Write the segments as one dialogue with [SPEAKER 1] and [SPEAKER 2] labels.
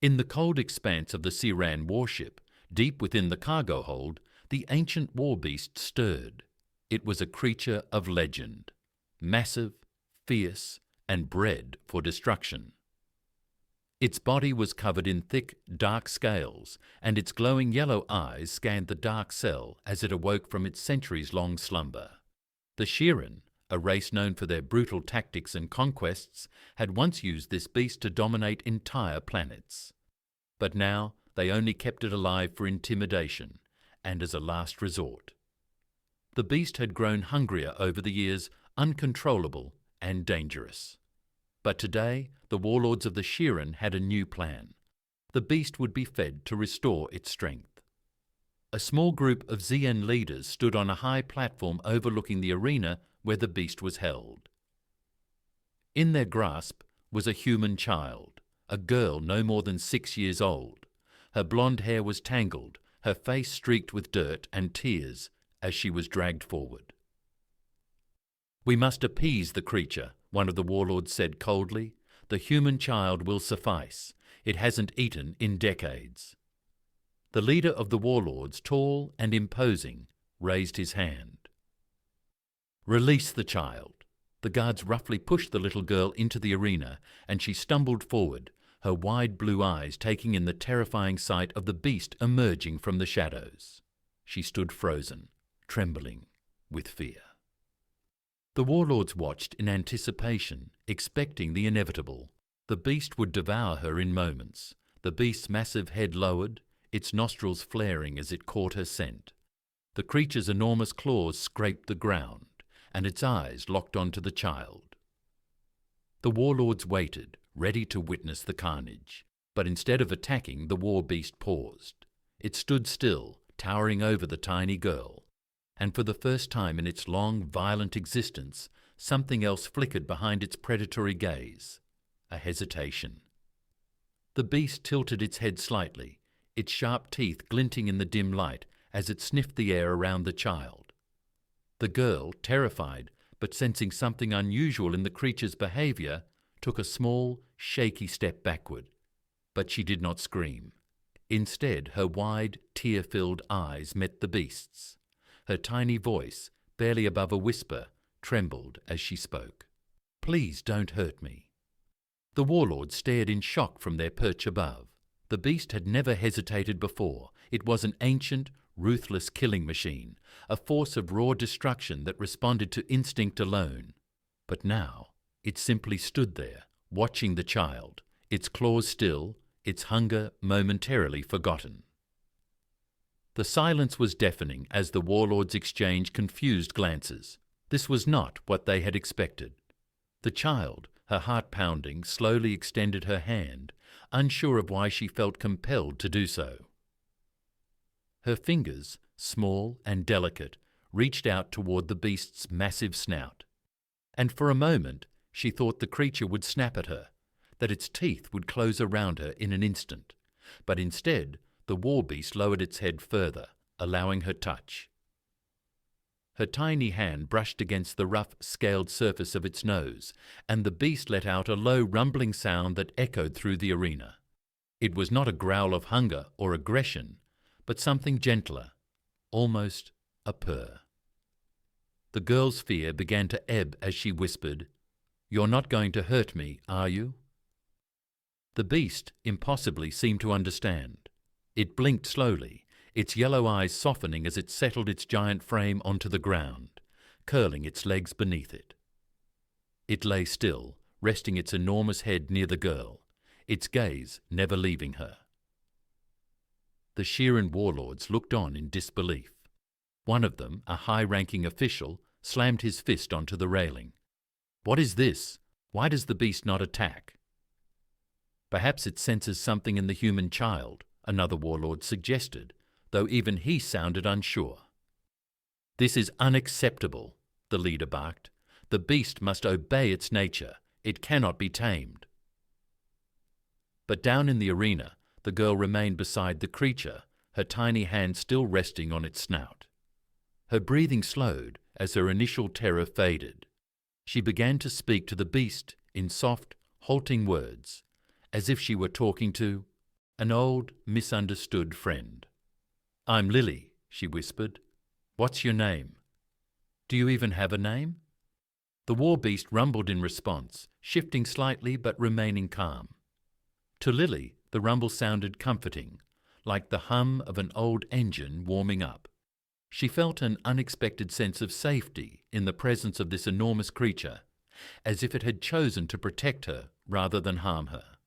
[SPEAKER 1] In the cold expanse of the Siran warship, deep within the cargo hold, the ancient war beast stirred. It was a creature of legend, massive, fierce, and bred for destruction. Its body was covered in thick, dark scales, and its glowing yellow eyes scanned the dark cell as it awoke from its centuries-long slumber. The Shiran, a race known for their brutal tactics and conquests, had once used this beast to dominate entire planets. But now they only kept it alive for intimidation and as a last resort. The beast had grown hungrier over the years, uncontrollable and dangerous. But today, the warlords of the Shiran had a new plan. The beast would be fed to restore its strength. A small group of Zien leaders stood on a high platform overlooking the arena where the beast was held. In their grasp was a human child, a girl no more than 6 years old. Her blonde hair was tangled, her face streaked with dirt and tears as she was dragged forward. "We must appease the creature," one of the warlords said coldly. "The human child will suffice. It hasn't eaten in decades." The leader of the warlords, tall and imposing, raised his hand. "Release the child." The guards roughly pushed the little girl into the arena, and she stumbled forward, her wide blue eyes taking in the terrifying sight of the beast emerging from the shadows. She stood frozen, trembling with fear. The warlords watched in anticipation, expecting the inevitable. The beast would devour her in moments. The beast's massive head lowered, its nostrils flaring as it caught her scent. The creature's enormous claws scraped the ground, and its eyes locked onto the child. The warlords waited, ready to witness the carnage. But instead of attacking, the war beast paused. It stood still, towering over the tiny girl. And for the first time in its long, violent existence, something else flickered behind its predatory gaze. A hesitation. The beast tilted its head slightly, its sharp teeth glinting in the dim light as it sniffed the air around the child. The girl, terrified, but sensing something unusual in the creature's behavior, took a small, shaky step backward. But she did not scream. Instead, her wide, tear-filled eyes met the beast's. Her tiny voice, barely above a whisper, trembled as she spoke. "Please don't hurt me." The warlords stared in shock from their perch above. The beast had never hesitated before. It was an ancient, ruthless killing machine, a force of raw destruction that responded to instinct alone. But now, it simply stood there, watching the child, its claws still, its hunger momentarily forgotten. The silence was deafening as the warlords exchanged confused glances. This was not what they had expected. The child, her heart pounding, slowly extended her hand, unsure of why she felt compelled to do so. Her fingers, small and delicate, reached out toward the beast's massive snout. And for a moment, she thought the creature would snap at her, that its teeth would close around her in an instant. But instead, the war beast lowered its head further, allowing her touch. Her tiny hand brushed against the rough, scaled surface of its nose, and the beast let out a low, rumbling sound that echoed through the arena. It was not a growl of hunger or aggression, but something gentler, almost a purr. The girl's fear began to ebb as she whispered, "You're not going to hurt me, are you?" The beast, impossibly, seemed to understand. It blinked slowly, its yellow eyes softening as it settled its giant frame onto the ground, curling its legs beneath it. It lay still, resting its enormous head near the girl, its gaze never leaving her. The Shiran warlords looked on in disbelief. One of them, a high-ranking official, slammed his fist onto the railing. "What is this? Why does the beast not attack?" "Perhaps it senses something in the human child," another warlord suggested, though even he sounded unsure. "This is unacceptable," the leader barked. "The beast must obey its nature. It cannot be tamed." But down in the arena, the girl remained beside the creature, her tiny hand still resting on its snout. Her breathing slowed as her initial terror faded. She began to speak to the beast in soft, halting words, as if she were talking to An old, misunderstood friend. "I'm Lily," she whispered. "What's your name? Do you even have a name?" The war beast rumbled in response, shifting slightly but remaining calm. To Lily, the rumble sounded comforting, like the hum of an old engine warming up. She felt an unexpected sense of safety in the presence of this enormous creature, as if it had chosen to protect her rather than harm her.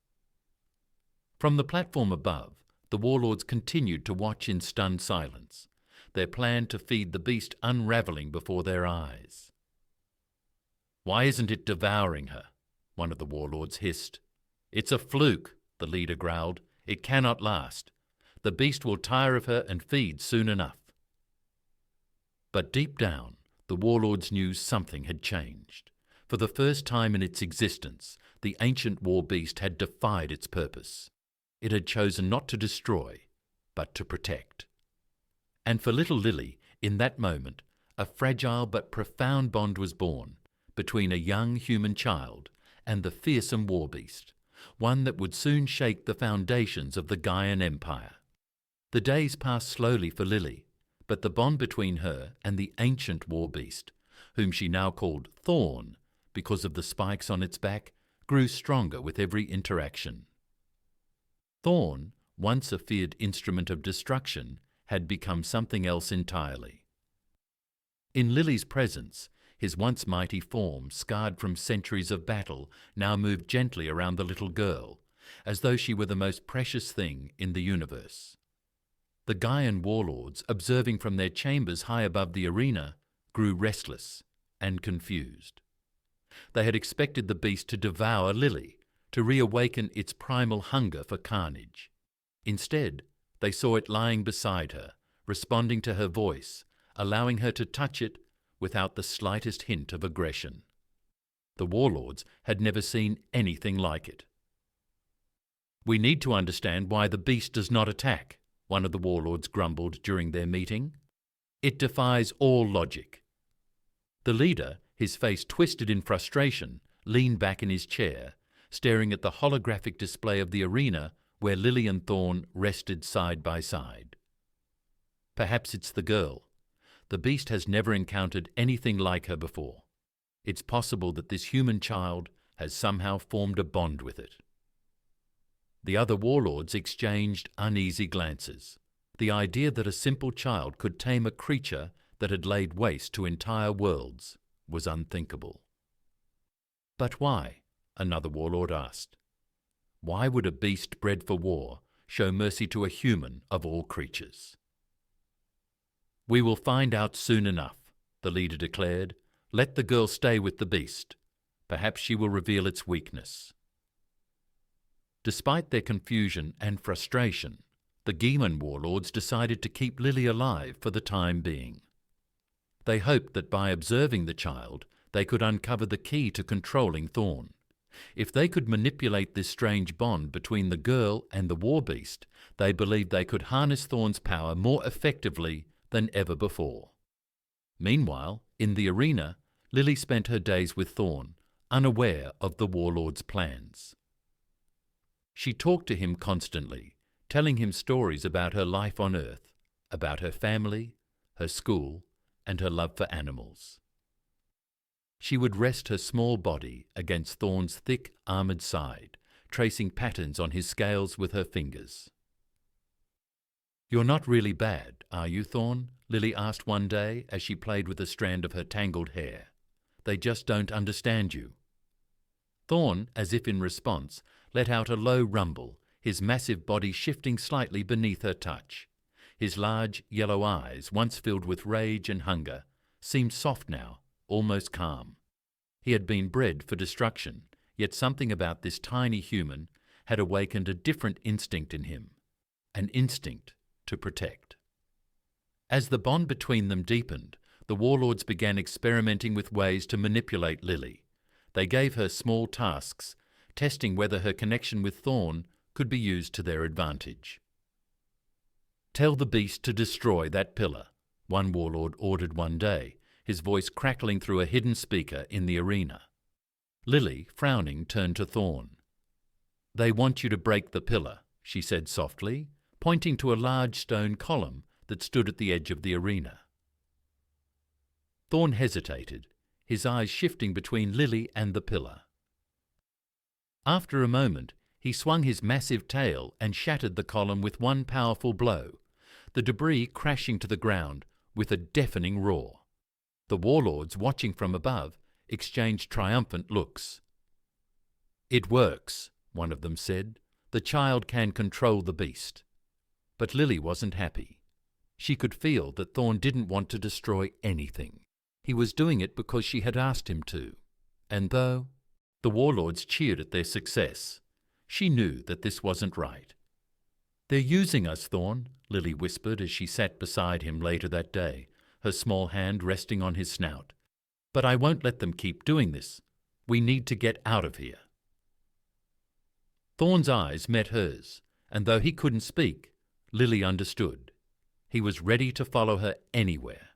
[SPEAKER 1] From the platform above, the warlords continued to watch in stunned silence, their plan to feed the beast unraveling before their eyes. "Why isn't it devouring her?" one of the warlords hissed. "It's a fluke," the leader growled. "It cannot last. The beast will tire of her and feed soon enough." But deep down, the warlords knew something had changed. For the first time in its existence, the ancient war beast had defied its purpose. It had chosen not to destroy, but to protect. And for little Lily, in that moment, a fragile but profound bond was born between a young human child and the fearsome war beast, one that would soon shake the foundations of the Gaian Empire. The days passed slowly for Lily, but the bond between her and the ancient war beast, whom she now called Thorn because of the spikes on its back, grew stronger with every interaction. Thorn, once a feared instrument of destruction, had become something else entirely. In Lily's presence, his once mighty form, scarred from centuries of battle, now moved gently around the little girl, as though she were the most precious thing in the universe. The Gaian warlords, observing from their chambers high above the arena, grew restless and confused. They had expected the beast to devour Lily, to reawaken its primal hunger for carnage. Instead, they saw it lying beside her, responding to her voice, allowing her to touch it without the slightest hint of aggression. The warlords had never seen anything like it. "We need to understand why the beast does not attack," one of the warlords grumbled during their meeting. "It defies all logic." The leader, his face twisted in frustration, leaned back in his chair, staring at the holographic display of the arena where Lily and Thorn rested side by side. "Perhaps it's the girl. The beast has never encountered anything like her before. It's possible that this human child has somehow formed a bond with it." The other warlords exchanged uneasy glances. The idea that a simple child could tame a creature that had laid waste to entire worlds was unthinkable. "But why?" another warlord asked. "Why would a beast bred for war show mercy to a human of all creatures?" "We will find out soon enough," the leader declared. "Let the girl stay with the beast. Perhaps she will reveal its weakness." Despite their confusion and frustration, the Gaian warlords decided to keep Lily alive for the time being. They hoped that by observing the child, they could uncover the key to controlling Thorn. If they could manipulate this strange bond between the girl and the war beast, they believed they could harness Thorn's power more effectively than ever before. Meanwhile, in the arena, Lily spent her days with Thorn, unaware of the warlord's plans. She talked to him constantly, telling him stories about her life on Earth, about her family, her school, and her love for animals. She would rest her small body against Thorn's thick, armoured side, tracing patterns on his scales with her fingers. "You're not really bad, are you, Thorn?" Lily asked one day as she played with a strand of her tangled hair. "They just don't understand you." Thorn, as if in response, let out a low rumble, his massive body shifting slightly beneath her touch. His large, yellow eyes, once filled with rage and hunger, seemed soft now, almost calm. He had been bred for destruction, yet something about this tiny human had awakened a different instinct in him, an instinct to protect. As the bond between them deepened, the warlords began experimenting with ways to manipulate Lily. They gave her small tasks, testing whether her connection with Thorn could be used to their advantage. "Tell the beast to destroy that pillar," one warlord ordered one day, his voice crackling through a hidden speaker in the arena. Lily, frowning, turned to Thorn. "They want you to break the pillar," she said softly, pointing to a large stone column that stood at the edge of the arena. Thorn hesitated, his eyes shifting between Lily and the pillar. After a moment, he swung his massive tail and shattered the column with one powerful blow, the debris crashing to the ground with a deafening roar. The warlords, watching from above, exchanged triumphant looks. "It works," one of them said. "The child can control the beast." But Lily wasn't happy. She could feel that Thorn didn't want to destroy anything. He was doing it because she had asked him to. And though the warlords cheered at their success, she knew that this wasn't right. "They're using us, Thorn," Lily whispered as she sat beside him later that day, her small hand resting on his snout. "But I won't let them keep doing this. We need to get out of here." Thorn's eyes met hers, and though he couldn't speak, Lily understood. He was ready to follow her anywhere.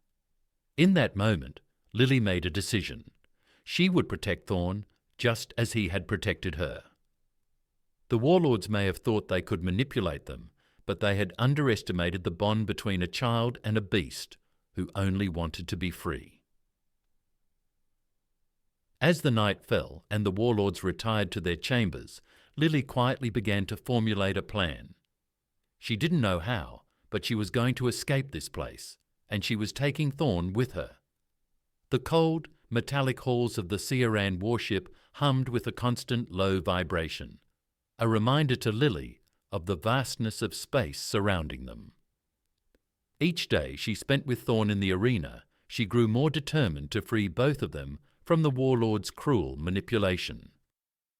[SPEAKER 1] In that moment, Lily made a decision. She would protect Thorn just as he had protected her. The warlords may have thought they could manipulate them, but they had underestimated the bond between a child and a beast who only wanted to be free. As the night fell and the warlords retired to their chambers, Lily quietly began to formulate a plan. She didn't know how, but she was going to escape this place, and she was taking Thorn with her. The cold, metallic halls of the Sieran warship hummed with a constant low vibration, a reminder to Lily of the vastness of space surrounding them. Each day she spent with Thorn in the arena, she grew more determined to free both of them from the warlord's cruel manipulation.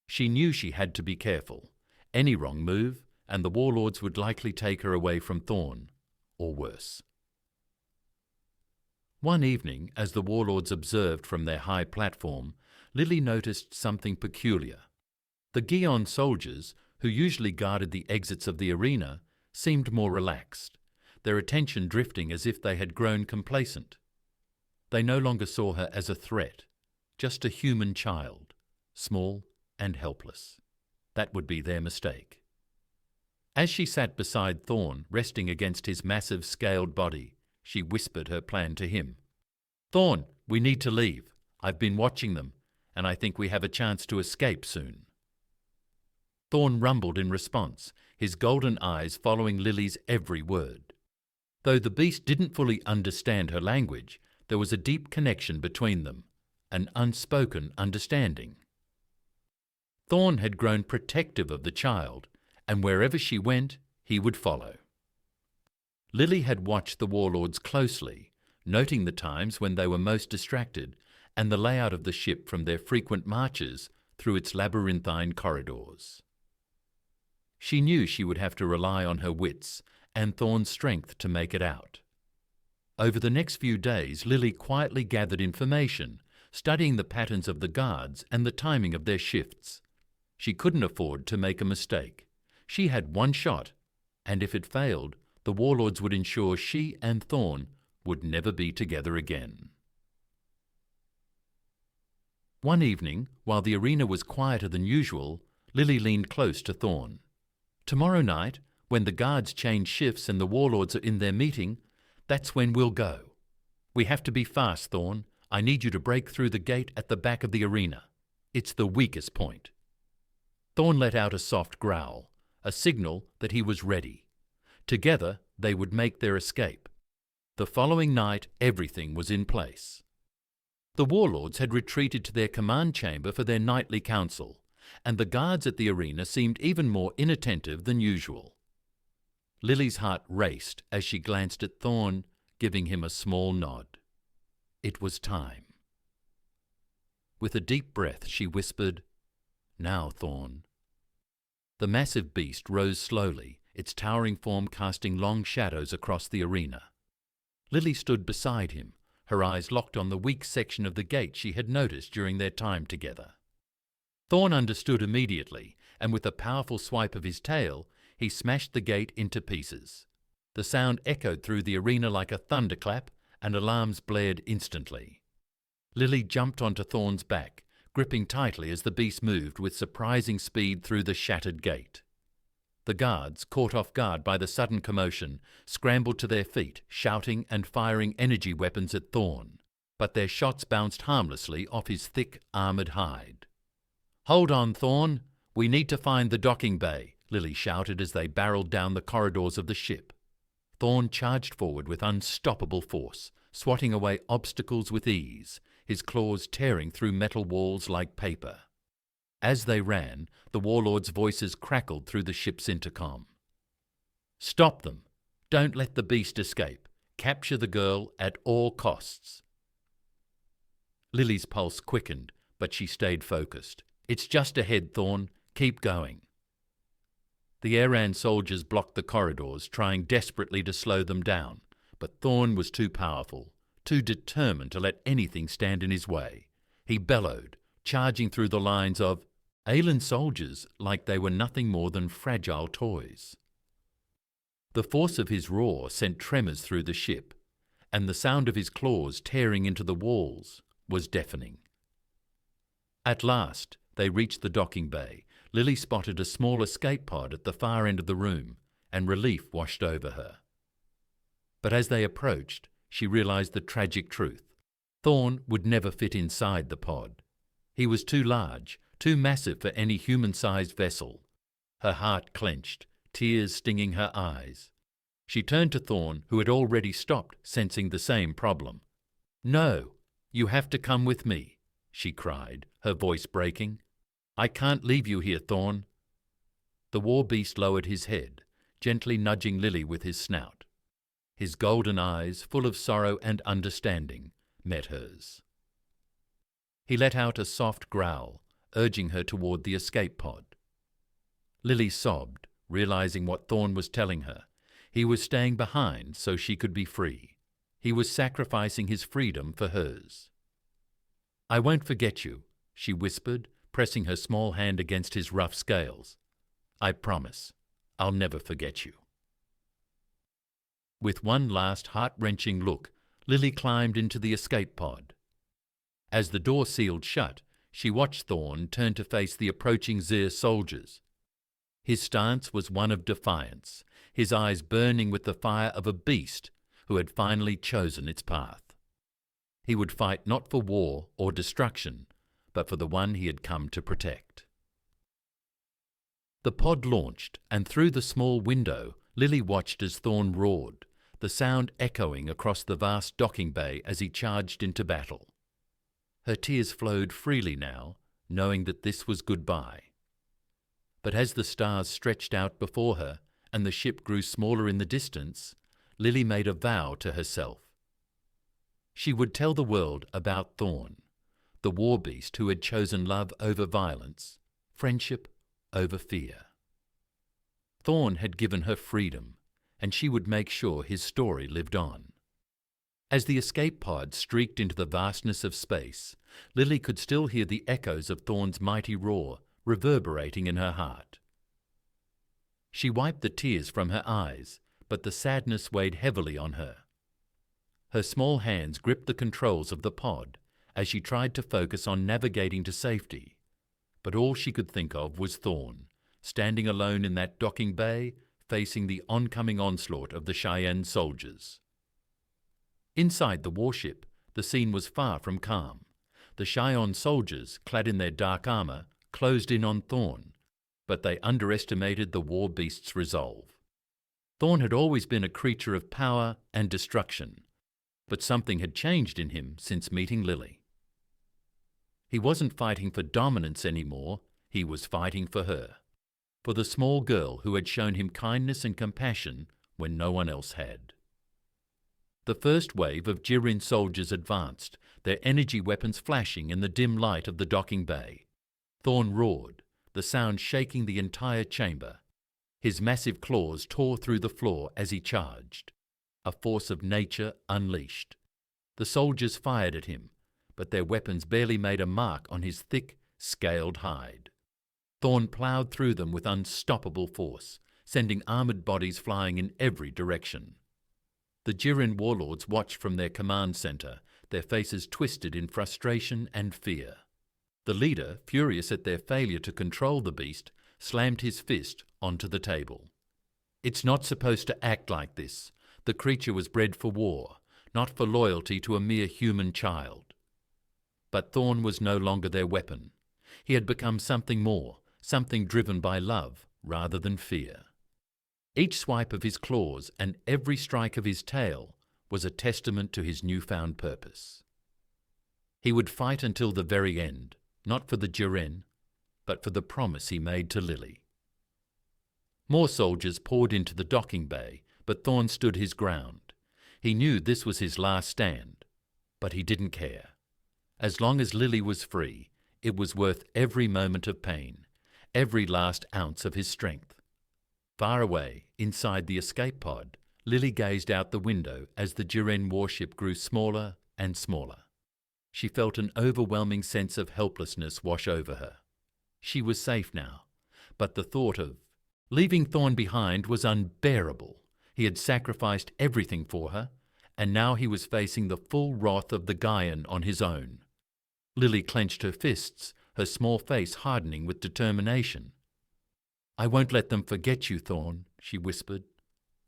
[SPEAKER 1] She knew she had to be careful. Any wrong move, and the warlords would likely take her away from Thorn, or worse. One evening, as the warlords observed from their high platform, Lily noticed something peculiar. The Gion soldiers, who usually guarded the exits of the arena, seemed more relaxed, their attention drifting as if they had grown complacent. They no longer saw her as a threat, just a human child, small and helpless. That would be their mistake. As she sat beside Thorn, resting against his massive scaled body, she whispered her plan to him. "Thorn, we need to leave. I've been watching them, and I think we have a chance to escape soon." Thorn rumbled in response, his golden eyes following Lily's every word. Though the beast didn't fully understand her language, there was a deep connection between them, an unspoken understanding. Thorn had grown protective of the child, and wherever she went, he would follow. Lily had watched the warlords closely, noting the times when they were most distracted and the layout of the ship from their frequent marches through its labyrinthine corridors. She knew she would have to rely on her wits and Thorn's strength to make it out. Over the next few days, Lily quietly gathered information, studying the patterns of the guards and the timing of their shifts. She couldn't afford to make a mistake. She had one shot, and if it failed, the warlords would ensure she and Thorn would never be together again. One evening, while the arena was quieter than usual, Lily leaned close to Thorn. "Tomorrow night, when the guards change shifts and the warlords are in their meeting, that's when we'll go. We have to be fast, Thorn. I need you to break through the gate at the back of the arena. It's the weakest point." Thorn let out a soft growl, a signal that he was ready. Together, they would make their escape. The following night, everything was in place. The warlords had retreated to their command chamber for their nightly council, and the guards at the arena seemed even more inattentive than usual. Lily's heart raced as she glanced at Thorn, giving him a small nod. It was time. With a deep breath, she whispered, "Now, Thorn." The massive beast rose slowly, its towering form casting long shadows across the arena. Lily stood beside him, her eyes locked on the weak section of the gate she had noticed during their time together. Thorn understood immediately, and with a powerful swipe of his tail, he smashed the gate into pieces. The sound echoed through the arena like a thunderclap, and alarms blared instantly. Lily jumped onto Thorn's back, gripping tightly as the beast moved with surprising speed through the shattered gate. The guards, caught off guard by the sudden commotion, scrambled to their feet, shouting and firing energy weapons at Thorn, but their shots bounced harmlessly off his thick, armoured hide. "Hold on, Thorn! We need to find the docking bay," Lily shouted as they barreled down the corridors of the ship. Thorn charged forward with unstoppable force, swatting away obstacles with ease, his claws tearing through metal walls like paper. As they ran, the warlords' voices crackled through the ship's intercom. "Stop them! Don't let the beast escape! Capture the girl at all costs!" Lily's pulse quickened, but she stayed focused. "It's just ahead, Thorn. Keep going." The Aran soldiers blocked the corridors, trying desperately to slow them down, but Thorn was too powerful, too determined to let anything stand in his way. He bellowed, charging through the lines of alien soldiers like they were nothing more than fragile toys. The force of his roar sent tremors through the ship, and the sound of his claws tearing into the walls was deafening. At last, they reached the docking bay. Lily spotted a small escape pod at the far end of the room, and relief washed over her. But as they approached, she realized the tragic truth. Thorn would never fit inside the pod. He was too large, too massive for any human-sized vessel. Her heart clenched, tears stinging her eyes. She turned to Thorn, who had already stopped, sensing the same problem. "No, you have to come with me," she cried, her voice breaking. "I can't leave you here, Thorn." The war beast lowered his head, gently nudging Lily with his snout. His golden eyes, full of sorrow and understanding, met hers. He let out a soft growl, urging her toward the escape pod. Lily sobbed, realizing what Thorn was telling her. He was staying behind so she could be free. He was sacrificing his freedom for hers. "I won't forget you," she whispered, pressing her small hand against his rough scales. "I promise, I'll never forget you." With one last heart-wrenching look, Lily climbed into the escape pod. As the door sealed shut, she watched Thorn turn to face the approaching Xer soldiers. His stance was one of defiance, his eyes burning with the fire of a beast who had finally chosen its path. He would fight not for war or destruction, but for the one he had come to protect. The pod launched, and through the small window, Lily watched as Thorn roared, the sound echoing across the vast docking bay as he charged into battle. Her tears flowed freely now, knowing that this was goodbye. But as the stars stretched out before her and the ship grew smaller in the distance, Lily made a vow to herself. She would tell the world about Thorn, the war beast who had chosen love over violence, friendship over fear. Thorn had given her freedom, and she would make sure his story lived on. As the escape pod streaked into the vastness of space, Lily could still hear the echoes of Thorn's mighty roar reverberating in her heart. She wiped the tears from her eyes, but the sadness weighed heavily on her. Her small hands gripped the controls of the pod as she tried to focus on navigating to safety, but all she could think of was Thorn, standing alone in that docking bay, facing the oncoming onslaught of the Cheyenne soldiers. Inside the warship, the scene was far from calm. The Cheyenne soldiers, clad in their dark armor, closed in on Thorn, but they underestimated the war beast's resolve. Thorn had always been a creature of power and destruction, but something had changed in him since meeting Lily. He wasn't fighting for dominance anymore, he was fighting for her, for the small girl who had shown him kindness and compassion when no one else had. The first wave of Jirin soldiers advanced, their energy weapons flashing in the dim light of the docking bay. Thorn roared, the sound shaking the entire chamber. His massive claws tore through the floor as he charged, a force of nature unleashed. The soldiers fired at him, but their weapons barely made a mark on his thick, scaled hide. Thorn ploughed through them with unstoppable force, sending armoured bodies flying in every direction. The Jirin warlords watched from their command centre, their faces twisted in frustration and fear. The leader, furious at their failure to control the beast, slammed his fist onto the table. It's not supposed to act like this. The creature was bred for war, not for loyalty to a mere human child. But Thorn was no longer their weapon. He had become something more, something driven by love rather than fear. Each swipe of his claws and every strike of his tail was a testament to his newfound purpose. He would fight until the very end, not for the Jiren, but for the promise he made to Lily. More soldiers poured into the docking bay, but Thorn stood his ground. He knew this was his last stand, but he didn't care. As long as Lily was free, it was worth every moment of pain, every last ounce of his strength. Far away, inside the escape pod, Lily gazed out the window as the Jiren warship grew smaller and smaller. She felt an overwhelming sense of helplessness wash over her. She was safe now, but the thought of leaving Thorn behind was unbearable. He had sacrificed everything for her, and now he was facing the full wrath of the Gaian on his own. Lily clenched her fists, her small face hardening with determination. "I won't let them forget you, Thorn," she whispered.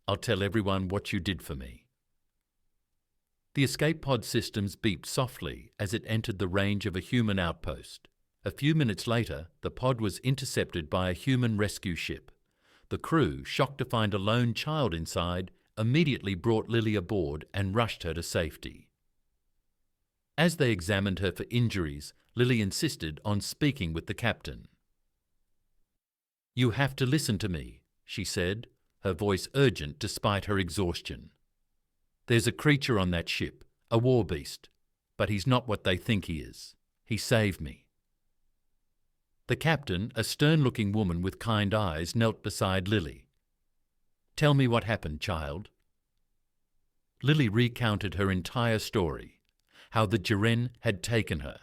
[SPEAKER 1] "I'll tell everyone what you did for me." The escape pod systems beeped softly as it entered the range of a human outpost. A few minutes later, the pod was intercepted by a human rescue ship. The crew, shocked to find a lone child inside, immediately brought Lily aboard and rushed her to safety. As they examined her for injuries, Lily insisted on speaking with the captain. "You have to listen to me," she said, her voice urgent despite her exhaustion. "There's a creature on that ship, a war beast, but he's not what they think he is. He saved me." The captain, a stern-looking woman with kind eyes, knelt beside Lily. "Tell me what happened, child." Lily recounted her entire story, how the Jiren had taken her,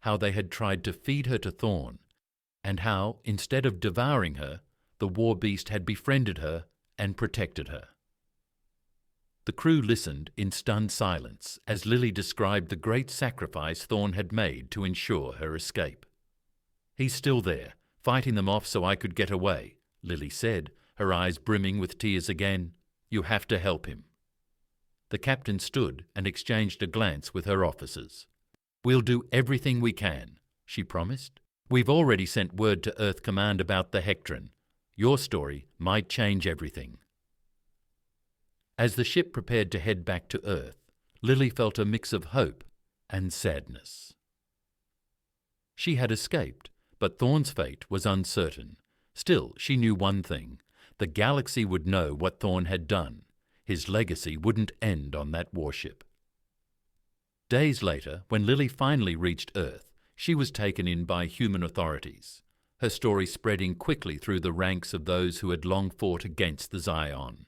[SPEAKER 1] how they had tried to feed her to Thorn, and how, instead of devouring her, the war beast had befriended her and protected her. The crew listened in stunned silence as Lily described the great sacrifice Thorn had made to ensure her escape. "He's still there, fighting them off so I could get away," Lily said, her eyes brimming with tears again. "You have to help him." The captain stood and exchanged a glance with her officers. "We'll do everything we can," she promised. "We've already sent word to Earth Command about the Hectron. Your story might change everything." As the ship prepared to head back to Earth, Lily felt a mix of hope and sadness. She had escaped, but Thorn's fate was uncertain. Still, she knew one thing. The galaxy would know what Thorn had done. His legacy wouldn't end on that warship. Days later, when Lily finally reached Earth, she was taken in by human authorities, her story spreading quickly through the ranks of those who had long fought against the Xion.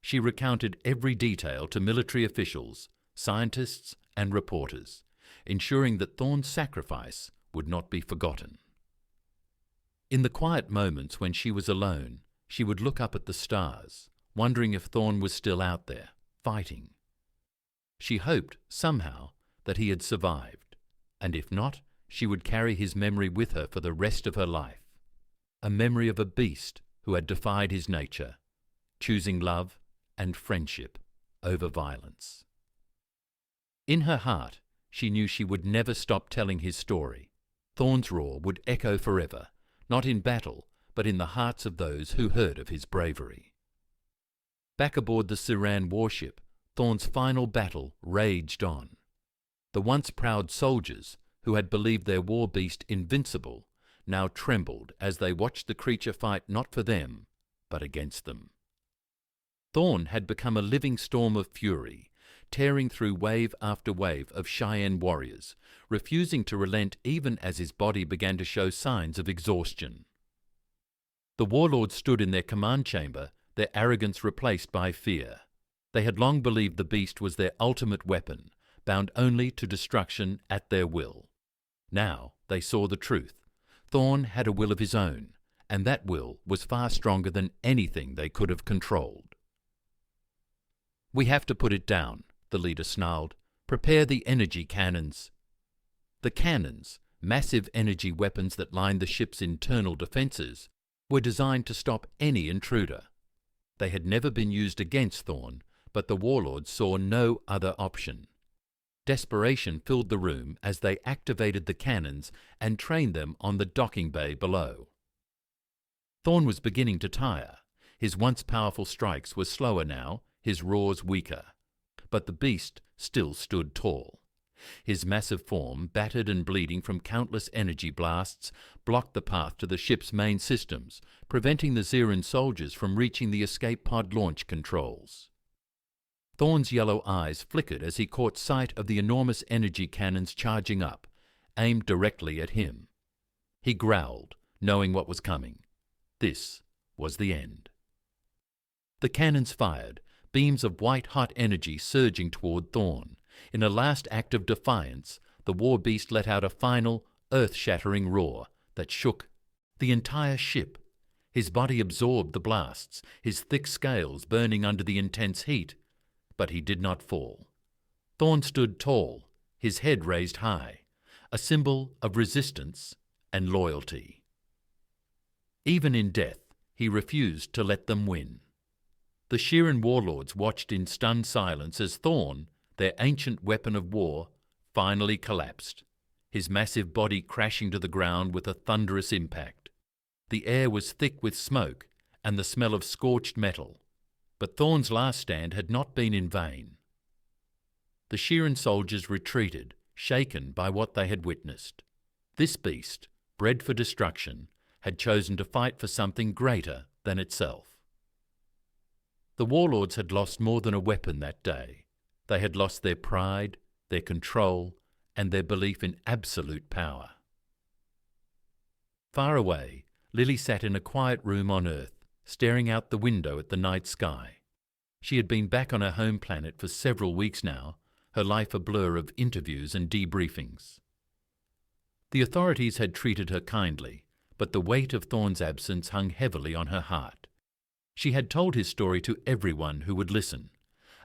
[SPEAKER 1] She recounted every detail to military officials, scientists, and reporters, ensuring that Thorn's sacrifice would not be forgotten. In the quiet moments when she was alone, she would look up at the stars, wondering if Thorn was still out there, fighting. She hoped, somehow, that he had survived, and if not, she would carry his memory with her for the rest of her life. A memory of a beast who had defied his nature, choosing love and friendship over violence. In her heart, she knew she would never stop telling his story. Thorn's roar would echo forever, not in battle, but in the hearts of those who heard of his bravery. Back aboard the Siran warship, Thorn's final battle raged on. The once proud soldiers, who had believed their war beast invincible, now trembled as they watched the creature fight not for them, but against them. Thorn had become a living storm of fury, tearing through wave after wave of Cheyenne warriors, refusing to relent even as his body began to show signs of exhaustion. The warlords stood in their command chamber, their arrogance replaced by fear. They had long believed the beast was their ultimate weapon, bound only to destruction at their will. Now they saw the truth. Thorn had a will of his own, and that will was far stronger than anything they could have controlled. "We have to put it down," the leader snarled. "Prepare the energy cannons." The cannons, Massive energy weapons that lined the ship's internal defences were designed to stop any intruder. They had never been used against Thorn, but the warlords saw no other option. Desperation filled the room as they activated the cannons and trained them on the docking bay below. Thorn was beginning to tire. His once powerful strikes were slower now, his roars weaker. But the beast still stood tall. His massive form, battered and bleeding from countless energy blasts, blocked the path to the ship's main systems, preventing the Xeran soldiers from reaching the escape pod launch controls. Thorn's yellow eyes flickered as he caught sight of the enormous energy cannons charging up, aimed directly at him. He growled, knowing what was coming. This was the end. The cannons fired, beams of white-hot energy surging toward Thorn. In a last act of defiance, the war beast let out a final, earth-shattering roar that shook the entire ship. His body absorbed the blasts, his thick scales burning under the intense heat. But he did not fall. Thorn stood tall, his head raised high, a symbol of resistance and loyalty. Even in death, he refused to let them win. The Xeran warlords watched in stunned silence as Thorn, their ancient weapon of war, finally collapsed, his massive body crashing to the ground with a thunderous impact. The air was thick with smoke and the smell of scorched metal. But Thorn's last stand had not been in vain. The Xeran soldiers retreated, shaken by what they had witnessed. This beast, bred for destruction, had chosen to fight for something greater than itself. The warlords had lost more than a weapon that day. They had lost their pride, their control, and their belief in absolute power. Far away, Lily sat in a quiet room on Earth, staring out the window at the night sky. She had been back on her home planet for several weeks now, her life a blur of interviews and debriefings. The authorities had treated her kindly, but the weight of Thorn's absence hung heavily on her heart. She had told his story to everyone who would listen,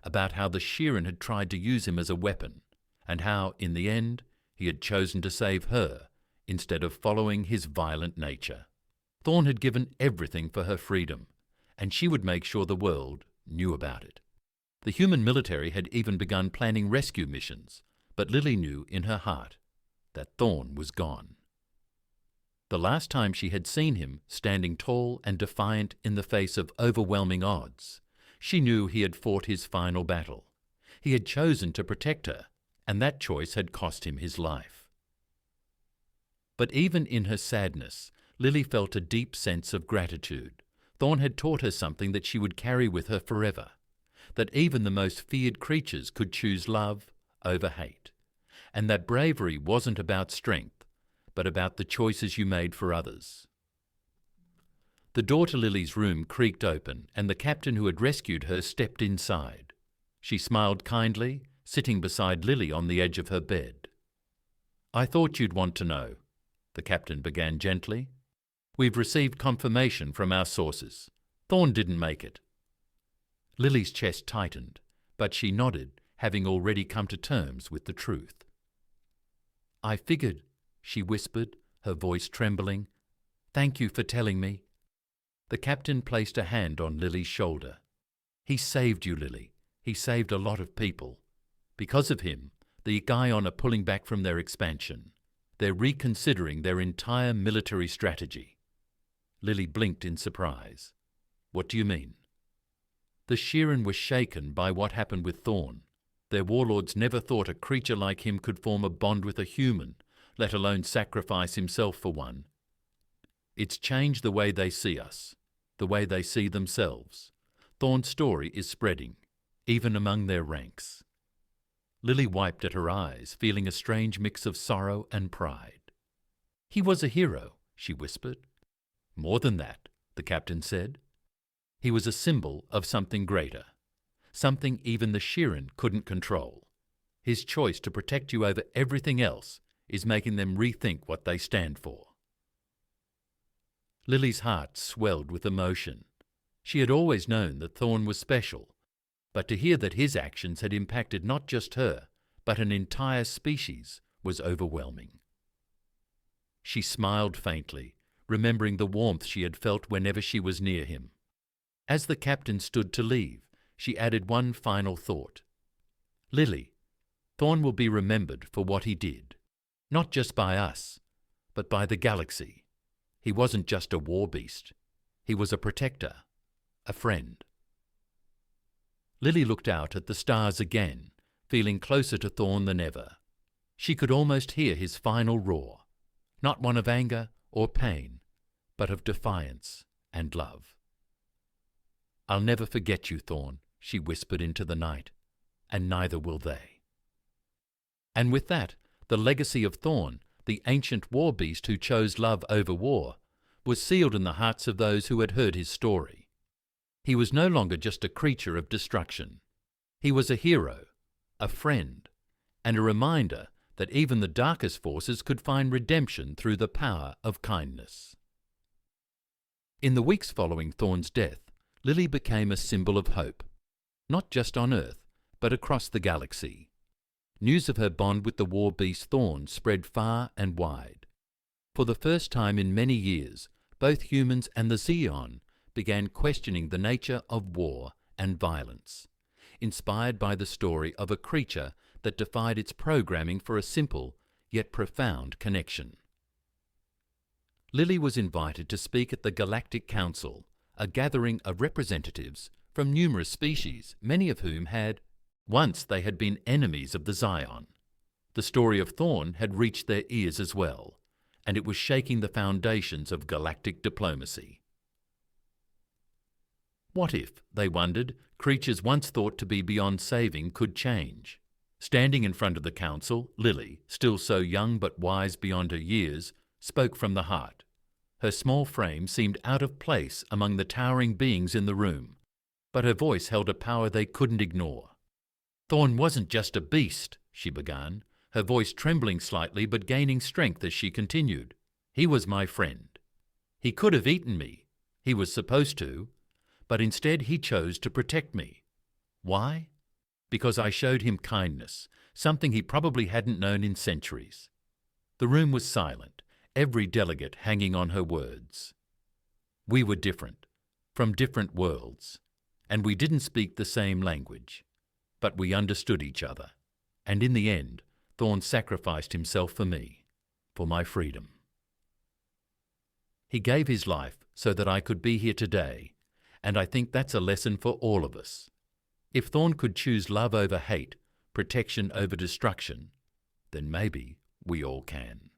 [SPEAKER 1] about how the Xeran had tried to use him as a weapon, and how, in the end, he had chosen to save her instead of following his violent nature. Thorn had given everything for her freedom, and she would make sure the world knew about it. The human military had even begun planning rescue missions, but Lily knew in her heart that Thorn was gone. The last time she had seen him standing tall and defiant in the face of overwhelming odds, she knew he had fought his final battle. He had chosen to protect her, and that choice had cost him his life. But even in her sadness, Lily felt a deep sense of gratitude. Thorn had taught her something that she would carry with her forever, that even the most feared creatures could choose love over hate, and that bravery wasn't about strength, but about the choices you made for others. The door to Lily's room creaked open, and the captain who had rescued her stepped inside. She smiled kindly, sitting beside Lily on the edge of her bed. "I thought you'd want to know," the captain began gently. "We've received confirmation from our sources. Thorn didn't make it." Lily's chest tightened, but she nodded, having already come to terms with the truth. "I figured," she whispered, her voice trembling. "Thank you for telling me." The captain placed a hand on Lily's shoulder. "He saved you, Lily. He saved a lot of people. Because of him, the Gaion are pulling back from their expansion. They're reconsidering their entire military strategy." Lily blinked in surprise. "What do you mean?" The Xeran were shaken by what happened with Thorn. Their warlords never thought a creature like him could form a bond with a human, let alone sacrifice himself for one. It's changed the way they see us, the way they see themselves. Thorn's story is spreading, even among their ranks. Lily wiped at her eyes, feeling a strange mix of sorrow and pride. "He was a hero," she whispered. "More than that," the captain said. "He was a symbol of something greater, something even the Xeran couldn't control. His choice to protect you over everything else is making them rethink what they stand for." Lily's heart swelled with emotion. She had always known that Thorn was special, but to hear that his actions had impacted not just her, but an entire species was overwhelming. She smiled faintly, remembering the warmth she had felt whenever she was near him. As the captain stood to leave, she added one final thought. Lily, Thorn will be remembered for what he did, not just by us, but by the galaxy. He wasn't just a war beast. He was a protector, a friend. Lily looked out at the stars again, feeling closer to Thorn than ever. She could almost hear his final roar, not one of anger or pain, but of defiance and love. "I'll never forget you, Thorn," she whispered into the night, "and neither will they." And with that, the legacy of Thorn, the ancient war beast who chose love over war, was sealed in the hearts of those who had heard his story. He was no longer just a creature of destruction. He was a hero, a friend, and a reminder that even the darkest forces could find redemption through the power of kindness. In the weeks following Thorn's death, Lily became a symbol of hope, not just on Earth, but across the galaxy. News of her bond with the war beast Thorn spread far and wide. For the first time in many years, both humans and the Zeon began questioning the nature of war and violence, inspired by the story of a creature that defied its programming for a simple yet profound connection. Lily was invited to speak at the Galactic Council, a gathering of representatives from numerous species, many of whom once they had been enemies of the Zion. The story of Thorn had reached their ears as well, and it was shaking the foundations of galactic diplomacy. What if, they wondered, creatures once thought to be beyond saving could change? Standing in front of the council, Lily, still so young but wise beyond her years, spoke from the heart. Her small frame seemed out of place among the towering beings in the room, but her voice held a power they couldn't ignore. "Thorn wasn't just a beast," she began, her voice trembling slightly but gaining strength as she continued. "He was my friend. He could have eaten me. He was supposed to. But instead he chose to protect me. Why? Because I showed him kindness, something he probably hadn't known in centuries." The room was silent, every delegate hanging on her words. We were different, from different worlds, and we didn't speak the same language. But we understood each other, and in the end, Thorn sacrificed himself for me, for my freedom. He gave his life so that I could be here today, and I think that's a lesson for all of us. If Thorn could choose love over hate, protection over destruction, then maybe we all can.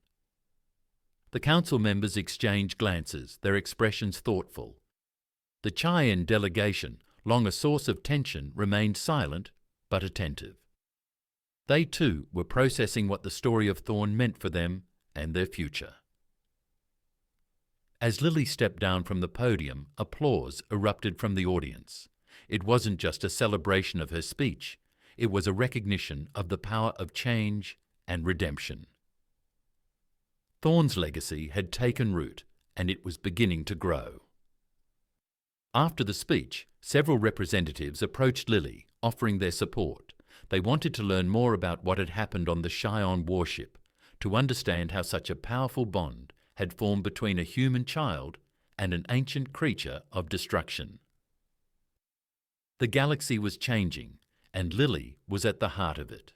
[SPEAKER 1] The council members exchanged glances, their expressions thoughtful. The Chian delegation, long a source of tension, remained silent but attentive. They too were processing what the story of Thorn meant for them and their future. As Lily stepped down from the podium, applause erupted from the audience. It wasn't just a celebration of her speech, it was a recognition of the power of change and redemption. Thorn's legacy had taken root, and it was beginning to grow. After the speech, several representatives approached Lily, offering their support. They wanted to learn more about what had happened on the Shion warship, to understand how such a powerful bond had formed between a human child and an ancient creature of destruction. The galaxy was changing, and Lily was at the heart of it.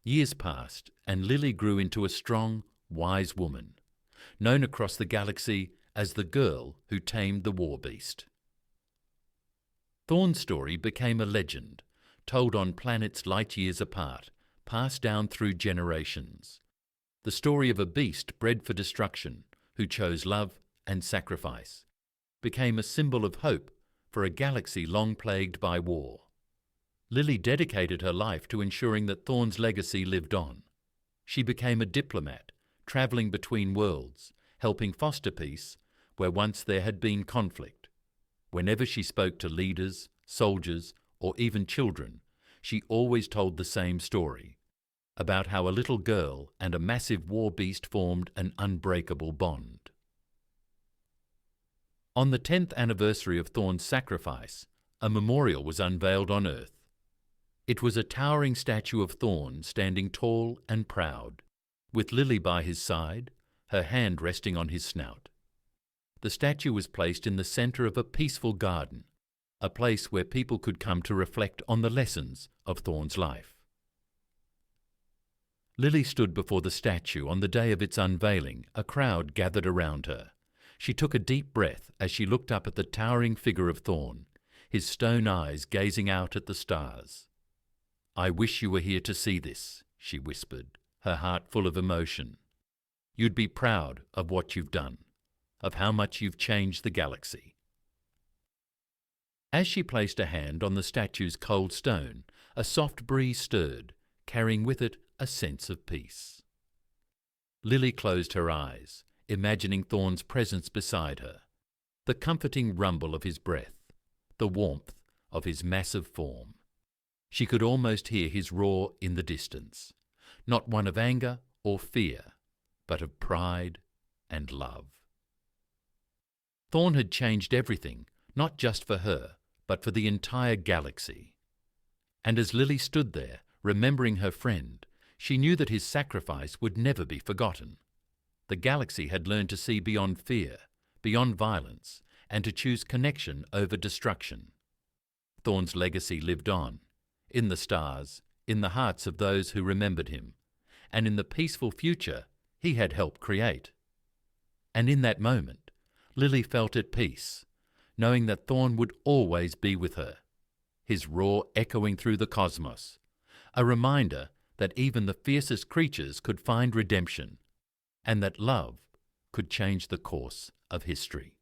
[SPEAKER 1] Years passed, and Lily grew into a strong, wise woman, known across the galaxy as the girl who tamed the war beast. Thorn's story became a legend, told on planets light years apart, passed down through generations. The story of a beast bred for destruction, who chose love and sacrifice, became a symbol of hope for a galaxy long plagued by war. Lily dedicated her life to ensuring that Thorn's legacy lived on. She became a diplomat, travelling between worlds, helping foster peace where once there had been conflict. Whenever she spoke to leaders, soldiers, or even children, she always told the same story, about how a little girl and a massive war beast formed an unbreakable bond. On the 10th anniversary of Thorn's sacrifice, a memorial was unveiled on Earth. It was a towering statue of Thorn standing tall and proud, with Lily by his side, her hand resting on his snout. The statue was placed in the centre of a peaceful garden, a place where people could come to reflect on the lessons of Thorn's life. Lily stood before the statue on the day of its unveiling. A crowd gathered around her. She took a deep breath as she looked up at the towering figure of Thorn, his stone eyes gazing out at the stars. "I wish you were here to see this," she whispered, her heart full of emotion. "You'd be proud of what you've done, of how much you've changed the galaxy." As she placed a hand on the statue's cold stone, a soft breeze stirred, carrying with it a sense of peace. Lily closed her eyes, imagining Thorn's presence beside her, the comforting rumble of his breath, the warmth of his massive form. She could almost hear his roar in the distance, not one of anger or fear, but of pride and love. Thorn had changed everything, not just for her, but for the entire galaxy. And as Lily stood there, remembering her friend, she knew that his sacrifice would never be forgotten. The galaxy had learned to see beyond fear, beyond violence, and to choose connection over destruction. Thorn's legacy lived on, in the stars, in the hearts of those who remembered him, and in the peaceful future he had helped create. And in that moment, Lily felt at peace, knowing that Thorn would always be with her, his roar echoing through the cosmos, a reminder that even the fiercest creatures could find redemption, and that love could change the course of history.